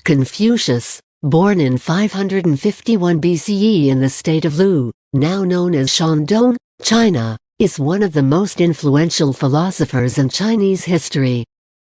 Confucius, born in 551 BCE in the state of Lu, now known as Shandong, China, is one of the most influential philosophers in Chinese history.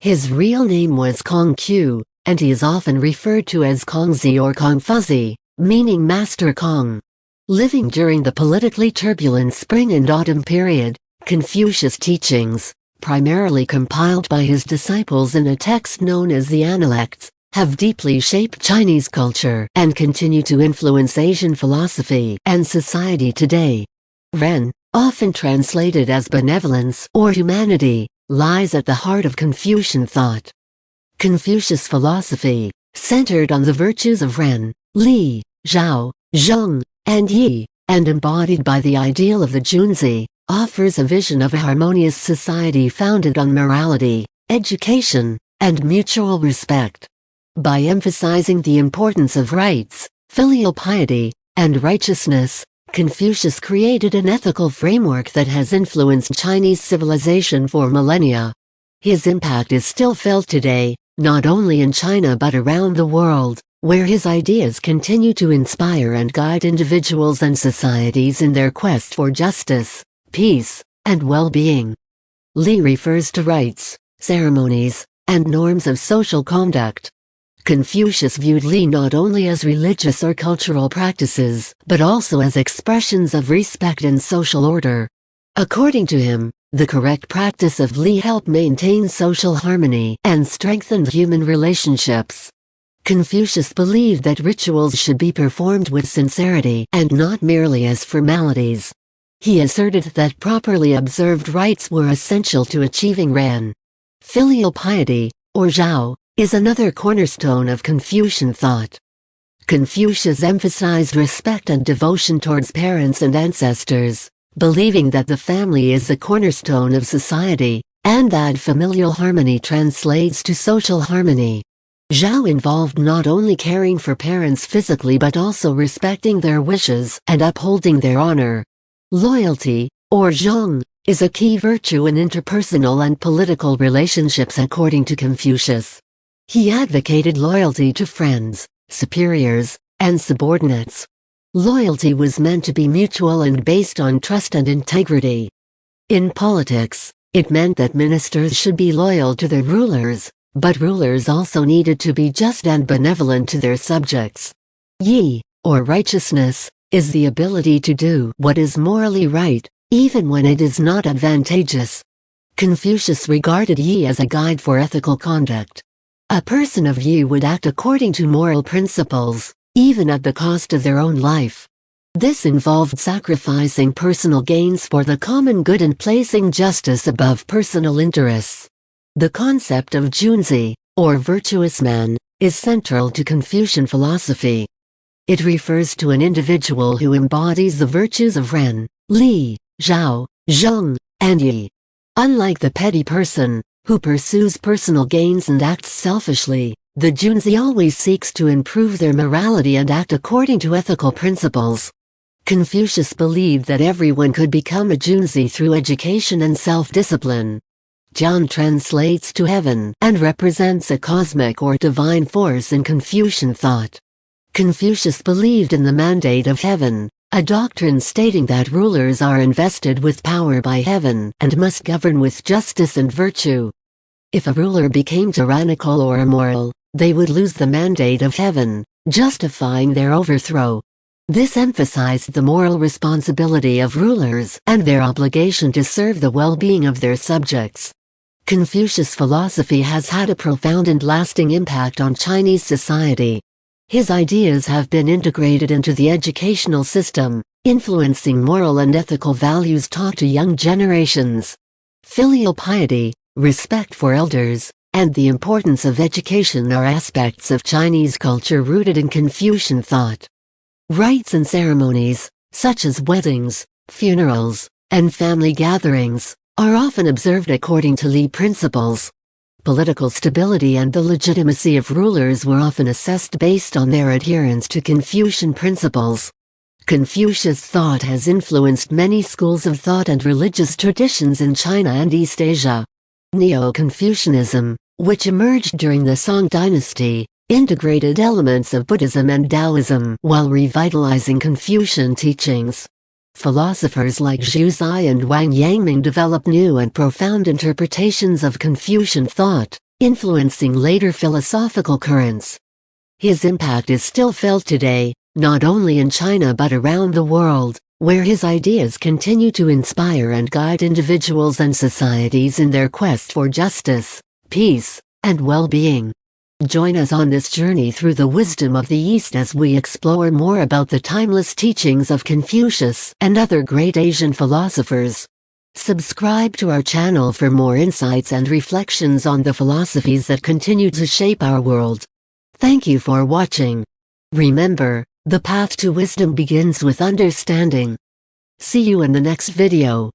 His real name was Confucius, and he is often referred to as Kongzi or Kongfuzi, meaning Master Kong. Living during the politically turbulent spring and autumn period, Confucius' teachings, primarily compiled by his disciples in a text known as the Analects, have deeply shaped Chinese culture and continue to influence Asian philosophy and society today. Ren, often translated as benevolence or humanity, lies at the heart of Confucian thought. Confucius' philosophy, centered on the virtues of Ren, Li, Zhao, Zheng, and Yi, and embodied by the ideal of the Junzi, offers a vision of a harmonious society founded on morality, education, and mutual respect. By emphasizing the importance of rights, filial piety, and righteousness, Confucius created an ethical framework that has influenced Chinese civilization for millennia. His impact is still felt today, not only in China but around the world, where his ideas continue to inspire and guide individuals and societies in their quest for justice, peace, and well-being. Li refers to rites, ceremonies, and norms of social conduct. Confucius viewed Li not only as religious or cultural practices, but also as expressions of respect and social order. According to him, the correct practice of Li helped maintain social harmony and strengthened human relationships. Confucius believed that rituals should be performed with sincerity and not merely as formalities. He asserted that properly observed rites were essential to achieving Ren. Filial piety, or Zhao, is another cornerstone of Confucian thought. Confucius emphasized respect and devotion towards parents and ancestors, believing that the family is the cornerstone of society, and that familial harmony translates to social harmony. Zhao involved not only caring for parents physically but also respecting their wishes and upholding their honor. Loyalty, or zheng, is a key virtue in interpersonal and political relationships according to Confucius. He advocated loyalty to friends, superiors, and subordinates. Loyalty was meant to be mutual and based on trust and integrity. In politics, it meant that ministers should be loyal to their rulers, but rulers also needed to be just and benevolent to their subjects. Yi, or righteousness, is the ability to do what is morally right, even when it is not advantageous. Confucius regarded Yi as a guide for ethical conduct. A person of Yi would act according to moral principles, even at the cost of their own life. This involved sacrificing personal gains for the common good and placing justice above personal interests. The concept of Junzi, or virtuous man, is central to Confucian philosophy. It refers to an individual who embodies the virtues of Ren, Li, Zhao, Zheng, and Yi. Unlike the petty person, who pursues personal gains and acts selfishly, the Junzi always seeks to improve their morality and act according to ethical principles. Confucius believed that everyone could become a Junzi through education and self-discipline. Jian translates to heaven and represents a cosmic or divine force in Confucian thought. Confucius believed in the mandate of heaven, a doctrine stating that rulers are invested with power by heaven and must govern with justice and virtue. If a ruler became tyrannical or immoral, they would lose the mandate of heaven, justifying their overthrow. This emphasized the moral responsibility of rulers and their obligation to serve the well-being of their subjects. Confucius' philosophy has had a profound and lasting impact on Chinese society. His ideas have been integrated into the educational system, influencing moral and ethical values taught to young generations. Filial piety, respect for elders, and the importance of education are aspects of Chinese culture rooted in Confucian thought. Rites and ceremonies, such as weddings, funerals, and family gatherings, are often observed according to Li principles. Political stability and the legitimacy of rulers were often assessed based on their adherence to Confucian principles. Confucius thought has influenced many schools of thought and religious traditions in China and East Asia. Neo-Confucianism, which emerged during the Song dynasty, integrated elements of Buddhism and Taoism while revitalizing Confucian teachings. Philosophers like Zhu Xi and Wang Yangming developed new and profound interpretations of Confucian thought, influencing later philosophical currents. His impact is still felt today, not only in China but around the world, where his ideas continue to inspire and guide individuals and societies in their quest for justice, peace, and well-being. Join us on this journey through the wisdom of the East as we explore more about the timeless teachings of Confucius and other great Asian philosophers. Subscribe to our channel for more insights and reflections on the philosophies that continue to shape our world. Thank you for watching. Remember, the path to wisdom begins with understanding. See you in the next video.